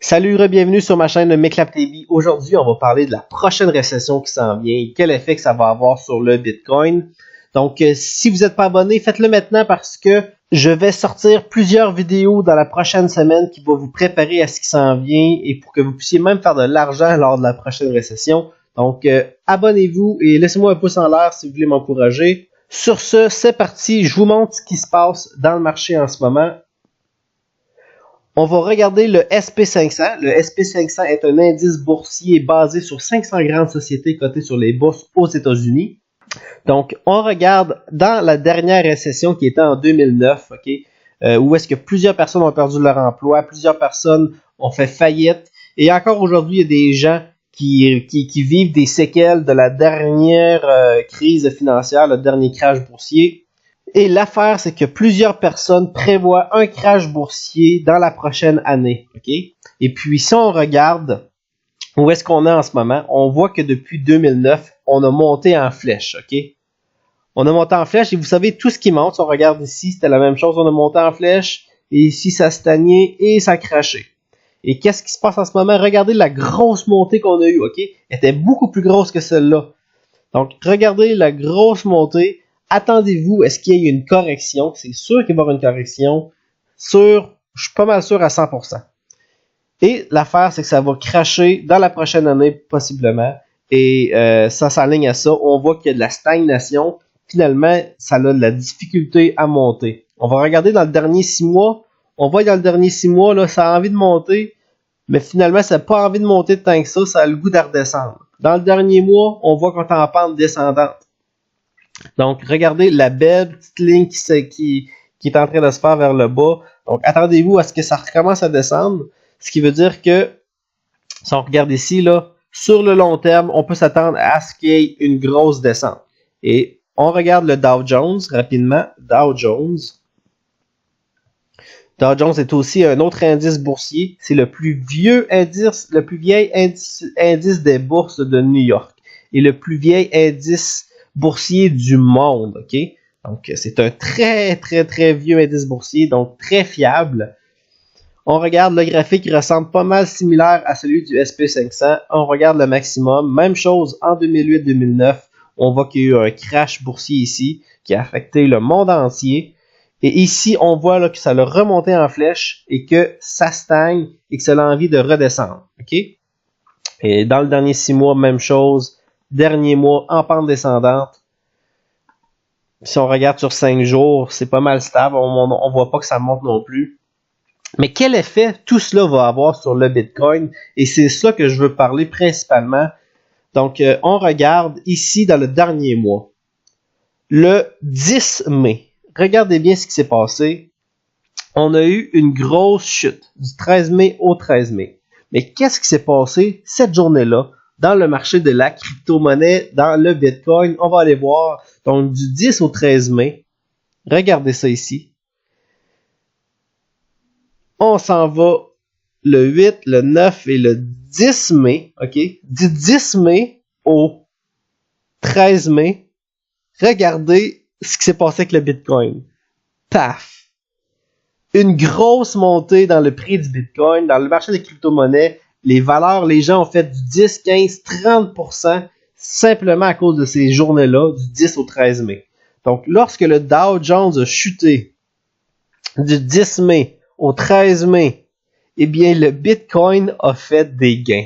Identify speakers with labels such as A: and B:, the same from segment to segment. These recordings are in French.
A: Salut, bienvenue sur ma chaîne de McLap TV. Aujourd'hui, on va parler de la prochaine récession qui s'en vient et quel effet que ça va avoir sur le Bitcoin. Donc, si vous n'êtes pas abonné, faites-le maintenant parce que je vais sortir plusieurs vidéos dans la prochaine semaine qui vont vous préparer à ce qui s'en vient et pour que vous puissiez même faire de l'argent lors de la prochaine récession. Donc, abonnez-vous et laissez-moi un pouce en l'air si vous voulez m'encourager. Sur ce, c'est parti. Je vous montre ce qui se passe dans le marché en ce moment. On va regarder le SP500. Le SP500 est un indice boursier basé sur 500 grandes sociétés cotées sur les bourses aux États-Unis. Donc, on regarde dans la dernière récession qui était en 2009, où est-ce que plusieurs personnes ont perdu leur emploi, plusieurs personnes ont fait faillite. Et encore aujourd'hui, il y a des gens qui vivent des séquelles de la dernière crise financière, le dernier crash boursier. Et l'affaire, c'est que plusieurs personnes prévoient un crash boursier dans la prochaine année. Et puis, si on regarde où est-ce qu'on est en ce moment, on voit que depuis 2009, on a monté en flèche. On a monté en flèche et vous savez, tout ce qui monte, si on regarde ici, c'était la même chose. On a monté en flèche et ici, ça a stagné et ça a crashé. Et qu'est-ce qui se passe en ce moment? Regardez la grosse montée qu'on a eue. Elle était beaucoup plus grosse que celle-là. Donc, regardez la grosse montée. Attendez-vous, est-ce qu'il y a une correction? C'est sûr qu'il va y avoir une correction. Je suis pas mal sûr à 100%. Et l'affaire, c'est que ça va crasher dans la prochaine année, possiblement. Et ça s'aligne à ça. On voit qu'il y a de la stagnation. Finalement, ça a de la difficulté à monter. On va regarder dans le dernier 6 mois. On voit dans le dernier 6 mois, là, ça a envie de monter. Mais finalement, ça n'a pas envie de monter tant que ça. Ça a le goût de redescendre. Dans le dernier mois, on voit qu'on est en pente descendante. Donc, regardez la belle petite ligne qui est en train de se faire vers le bas. Donc, attendez-vous à ce que ça recommence à descendre. Ce qui veut dire que, si on regarde ici, là, sur le long terme, on peut s'attendre à ce qu'il y ait une grosse descente. Et on regarde le Dow Jones rapidement. Dow Jones est aussi un autre indice boursier. C'est le plus vieux indice, le plus vieil indice des bourses de New York. Et le plus vieil indice boursier du monde, Donc, c'est un très, très, très vieux indice boursier, donc très fiable. On regarde le graphique qui ressemble pas mal similaire à celui du SP500. On regarde le maximum. Même chose en 2008-2009. On voit qu'il y a eu un crash boursier ici qui a affecté le monde entier. Et ici, on voit là, que ça a remonté en flèche et que ça stagne et que ça a envie de redescendre. Et dans le dernier 6 mois, même chose. Dernier mois en pente descendante. Si on regarde sur 5 jours, c'est pas mal stable. On voit pas que ça monte non plus. Mais quel effet tout cela va avoir sur le Bitcoin? Et c'est ça que je veux parler principalement. Donc, on regarde ici dans le dernier mois. Le 10 mai. Regardez bien ce qui s'est passé. On a eu une grosse chute du 13 mai au 13 mai. Mais qu'est-ce qui s'est passé cette journée-là? Dans le marché de la crypto-monnaie, dans le Bitcoin, on va aller voir. Donc, du 10 au 13 mai, regardez ça ici. On s'en va le 8, le 9 et le 10 mai, Du 10 mai au 13 mai, regardez ce qui s'est passé avec le Bitcoin. Paf! Une grosse montée dans le prix du Bitcoin, dans le marché des crypto-monnaies. Les valeurs, les gens ont fait du 10, 15, 30% simplement à cause de ces journées-là, du 10 au 13 mai. Donc, lorsque le Dow Jones a chuté du 10 mai au 13 mai, eh bien, le Bitcoin a fait des gains.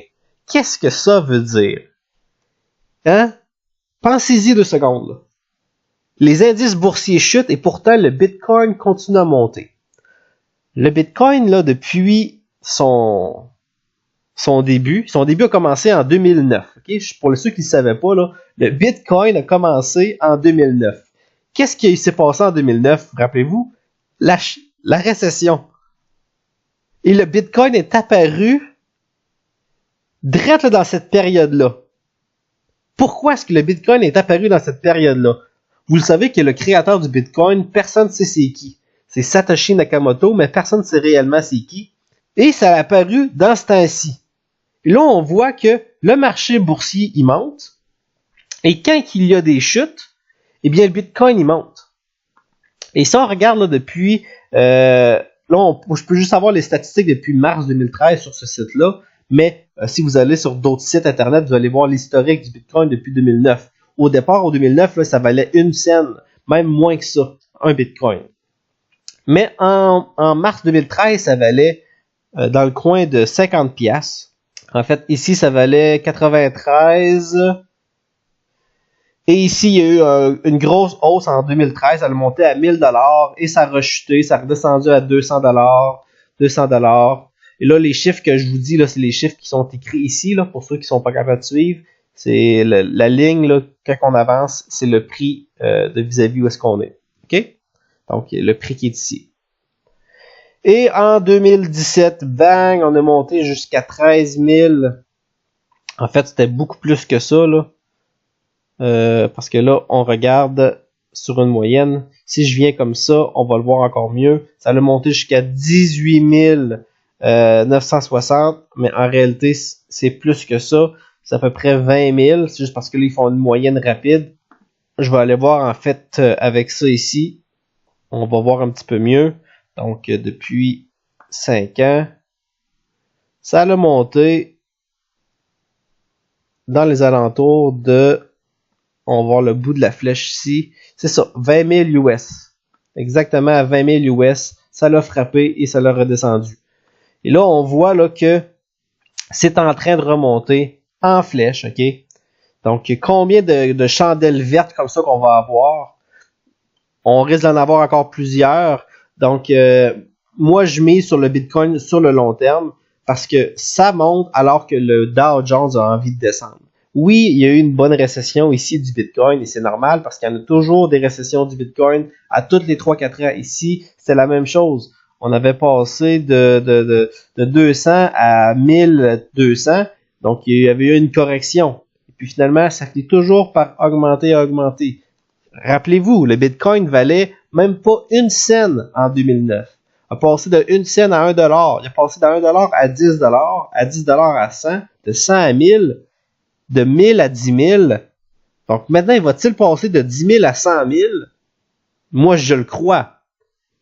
A: Qu'est-ce que ça veut dire? Pensez-y 2 secondes. Là. Les indices boursiers chutent et pourtant, le Bitcoin continue à monter. Le Bitcoin, là, depuis son début a commencé en 2009. Pour ceux qui ne savaient pas, là, le Bitcoin a commencé en 2009. Qu'est-ce qui s'est passé en 2009? Rappelez-vous, la récession. Et le Bitcoin est apparu direct dans cette période-là. Pourquoi est-ce que le Bitcoin est apparu dans cette période-là? Vous le savez que le créateur du Bitcoin, personne ne sait c'est qui. C'est Satoshi Nakamoto, mais personne ne sait réellement c'est qui. Et ça a apparu dans ce temps-ci. Et là, on voit que le marché boursier, il monte. Et quand il y a des chutes, eh bien, le Bitcoin, il monte. Et ça, on regarde là, depuis là, je peux juste avoir les statistiques depuis mars 2013 sur ce site-là, mais si vous allez sur d'autres sites internet, vous allez voir l'historique du Bitcoin depuis 2009. Au départ, en 2009, là, ça valait 1 cent, même moins que ça, un Bitcoin. Mais en mars 2013, ça valait dans le coin de 50 piastres. En fait, ici, ça valait 93. Et ici, il y a eu une grosse hausse en 2013. Ça a monté à 1000 $ et ça a rechuté. Ça a redescendu à 200 $, 200 $. Et là, les chiffres que je vous dis, là, c'est les chiffres qui sont écrits ici, là, pour ceux qui sont pas capables de suivre. C'est la ligne, là, quand on avance, c'est le prix de vis-à-vis où est-ce qu'on est. OK? Donc, le prix qui est ici. Et en 2017, bang, on est monté jusqu'à 13 000. En fait, c'était beaucoup plus que ça, là. Parce que là, on regarde sur une moyenne. Si je viens comme ça, on va le voir encore mieux. Ça a monté jusqu'à 18 960, mais en réalité, c'est plus que ça. C'est à peu près 20 000. C'est juste parce que là, ils font une moyenne rapide. Je vais aller voir, en fait, avec ça ici. On va voir un petit peu mieux. Donc, depuis 5 ans, ça a monté dans les alentours de... On va voir le bout de la flèche ici. C'est ça, 20 000 US. Exactement à 20 000 US. Ça l'a frappé et ça l'a redescendu. Et là, on voit là que c'est en train de remonter en flèche, OK? Donc, combien de chandelles vertes comme ça qu'on va avoir? On risque d'en avoir encore plusieurs. Donc, moi, je mise sur le Bitcoin sur le long terme parce que ça monte alors que le Dow Jones a envie de descendre. Oui, il y a eu une bonne récession ici du Bitcoin et c'est normal parce qu'il y en a toujours des récessions du Bitcoin à toutes les 3-4 ans. Ici, c'était la même chose. On avait passé de 200 à 1200, donc il y avait eu une correction. Et puis finalement, ça finit toujours par augmenter. Rappelez-vous, le Bitcoin valait même pas 1 cent en 2009. Il a passé de 1 cent à 1 $. Il a passé de 1 $ à 10 $, à 10 $ à 100, de 100 à 1000, de 1000 à 10 000. Donc maintenant, il va-t-il passer de 10 000 à 100 000? Moi, je le crois.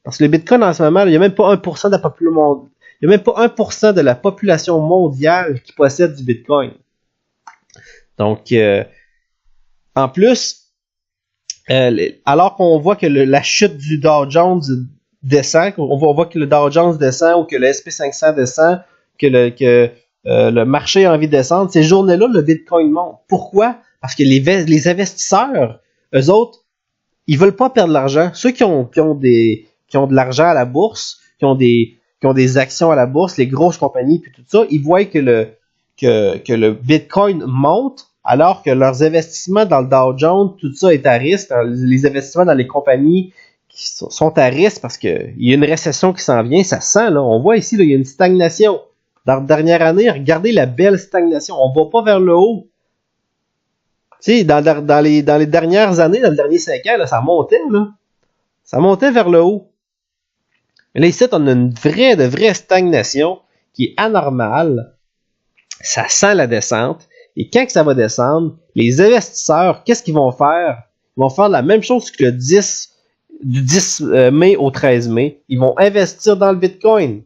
A: Parce que le Bitcoin, en ce moment, il n'y a même pas 1% de la population. Il n'y a même pas 1% de la population mondiale qui possède du Bitcoin. Donc, en plus, alors qu'on voit que la chute du Dow Jones descend, on voit que le Dow Jones descend ou que le SP500 descend, que le marché a envie de descendre, ces journées-là, le Bitcoin monte. Pourquoi? Parce que les investisseurs, eux autres, ils veulent pas perdre de l'argent. Ceux qui ont de l'argent à la bourse, qui ont des actions à la bourse, les grosses compagnies, puis tout ça, ils voient que le Bitcoin monte, alors que leurs investissements dans le Dow Jones, tout ça est à risque. Les investissements dans les compagnies qui sont à risque parce qu'il y a une récession qui s'en vient, ça sent, là. On voit ici, là, il y a une stagnation. Dans la dernière année, regardez la belle stagnation. On ne va pas vers le haut. Tu sais, dans les dernières années, dans les derniers 5 ans, là, ça montait, là. Ça montait vers le haut. Mais là, ici, on a une vraie stagnation qui est anormale. Ça sent la descente. Et quand que ça va descendre, les investisseurs, qu'est-ce qu'ils vont faire? Ils vont faire la même chose que du 10 mai au 13 mai. Ils vont investir dans le Bitcoin.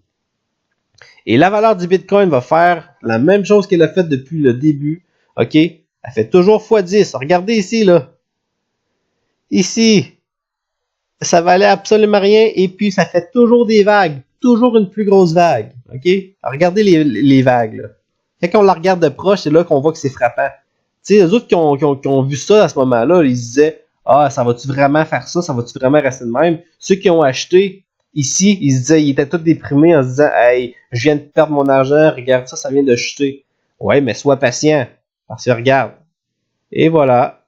A: Et la valeur du Bitcoin va faire la même chose qu'elle a fait depuis le début. OK? Elle fait toujours x10. Regardez ici, là. Ici, ça valait absolument rien et puis ça fait toujours des vagues. Toujours une plus grosse vague. OK? Alors, regardez les vagues, là. Quand on la regarde de proche, c'est là qu'on voit que c'est frappant. Tu sais, les autres qui ont vu ça à ce moment-là, ils se disaient « Ah, ça va-tu vraiment faire ça? Ça va-tu vraiment rester de même? » Ceux qui ont acheté ici, ils se disaient, ils étaient tous déprimés en se disant « Hey, je viens de perdre mon argent, regarde ça vient de chuter. » Ouais, mais sois patient, parce que regarde. Et voilà,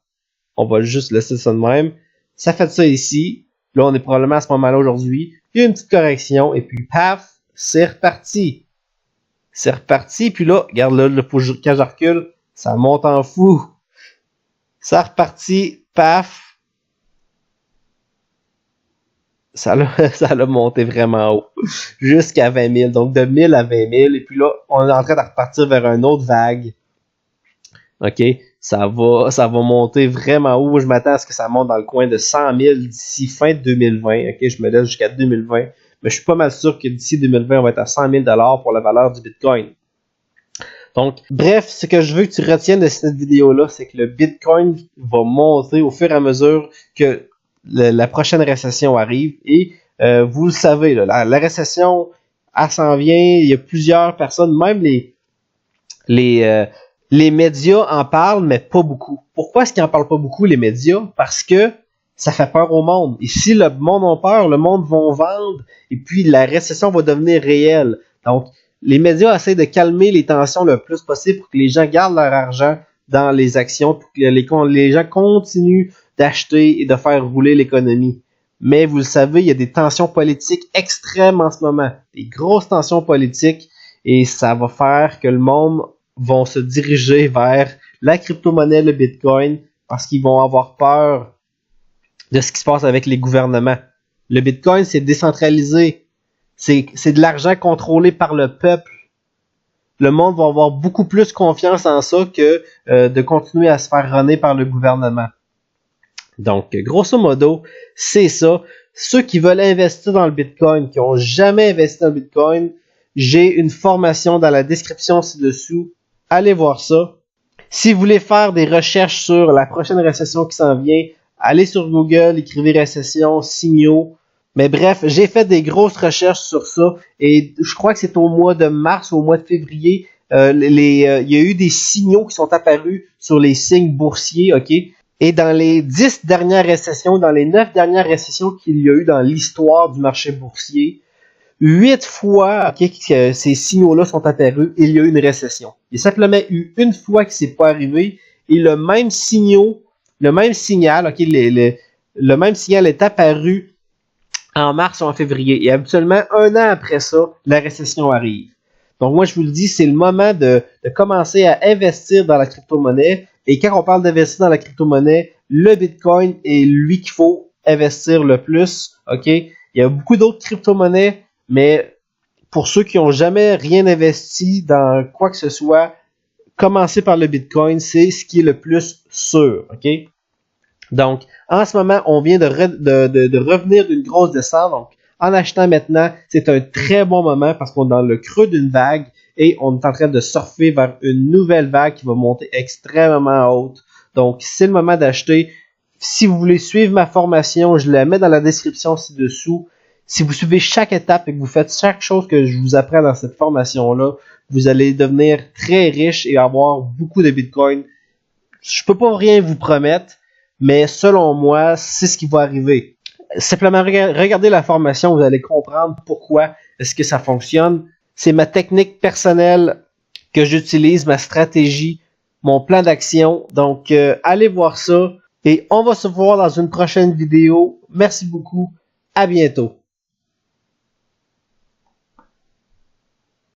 A: on va juste laisser ça de même. Ça fait ça ici. Là, on est probablement à ce moment-là aujourd'hui. Il y a une petite correction, et puis paf, c'est reparti. C'est reparti, puis là, regarde là, quand je recule, ça monte en fou. Ça reparti, paf. Ça l'a monté vraiment haut. Jusqu'à 20 000. Donc de 1000 à 20 000. Et puis là, on est en train de repartir vers une autre vague. OK? Ça va monter vraiment haut. Je m'attends à ce que ça monte dans le coin de 100 000 d'ici fin 2020. OK? Je me laisse jusqu'à 2020. mais je suis pas mal sûr que d'ici 2020, on va être à 100 000 $ pour la valeur du Bitcoin. Donc, bref, ce que je veux que tu retiennes de cette vidéo-là, c'est que le Bitcoin va monter au fur et à mesure que la prochaine récession arrive. Et vous le savez, là, la récession, elle s'en vient. Il y a plusieurs personnes, même les médias en parlent, mais pas beaucoup. Pourquoi est-ce qu'ils en parlent pas beaucoup, les médias? Parce que ça fait peur au monde. Et si le monde a peur, le monde va vendre, et puis la récession va devenir réelle. Donc, les médias essaient de calmer les tensions le plus possible pour que les gens gardent leur argent dans les actions, pour que les gens continuent d'acheter et de faire rouler l'économie. Mais vous le savez, il y a des tensions politiques extrêmes en ce moment, des grosses tensions politiques, et ça va faire que le monde va se diriger vers la crypto-monnaie, le Bitcoin, parce qu'ils vont avoir peur de ce qui se passe avec les gouvernements. Le Bitcoin, c'est décentralisé. C'est de l'argent contrôlé par le peuple. Le monde va avoir beaucoup plus confiance en ça que de continuer à se faire runner par le gouvernement. Donc, grosso modo, c'est ça. Ceux qui veulent investir dans le Bitcoin, qui n'ont jamais investi dans le Bitcoin, j'ai une formation dans la description ci-dessous. Allez voir ça. Si vous voulez faire des recherches sur la prochaine récession qui s'en vient, allez sur Google, écrivez récession, signaux. Mais bref, j'ai fait des grosses recherches sur ça et je crois que c'est au mois de mars ou au mois de février, il y a eu des signaux qui sont apparus sur les signes boursiers, ok? Et dans les 10 dernières récessions, dans les 9 dernières récessions qu'il y a eu dans l'histoire du marché boursier, 8 fois que ces signaux-là sont apparus, il y a eu une récession. Il y a simplement eu une fois que c'est pas arrivé et le même signal, le même signal est apparu en mars ou en février. Et habituellement, un an après ça, la récession arrive. Donc moi, je vous le dis, c'est le moment de commencer à investir dans la crypto-monnaie. Et quand on parle d'investir dans la crypto-monnaie, le Bitcoin est lui qu'il faut investir le plus. Ok? Il y a beaucoup d'autres crypto-monnaies, mais pour ceux qui n'ont jamais rien investi dans quoi que ce soit, commencer par le Bitcoin, c'est ce qui est le plus sûr. Ok? Donc, en ce moment, on vient de revenir d'une grosse descente. Donc, en achetant maintenant, c'est un très bon moment parce qu'on est dans le creux d'une vague et on est en train de surfer vers une nouvelle vague qui va monter extrêmement haute. Donc, c'est le moment d'acheter. Si vous voulez suivre ma formation, je la mets dans la description ci-dessous. Si vous suivez chaque étape et que vous faites chaque chose que je vous apprends dans cette formation-là, vous allez devenir très riche et avoir beaucoup de Bitcoin. Je peux pas rien vous promettre, mais selon moi, c'est ce qui va arriver. Simplement regardez la formation, vous allez comprendre pourquoi est-ce que ça fonctionne. C'est ma technique personnelle que j'utilise, ma stratégie, mon plan d'action. Donc, allez voir ça et on va se voir dans une prochaine vidéo. Merci beaucoup. À bientôt.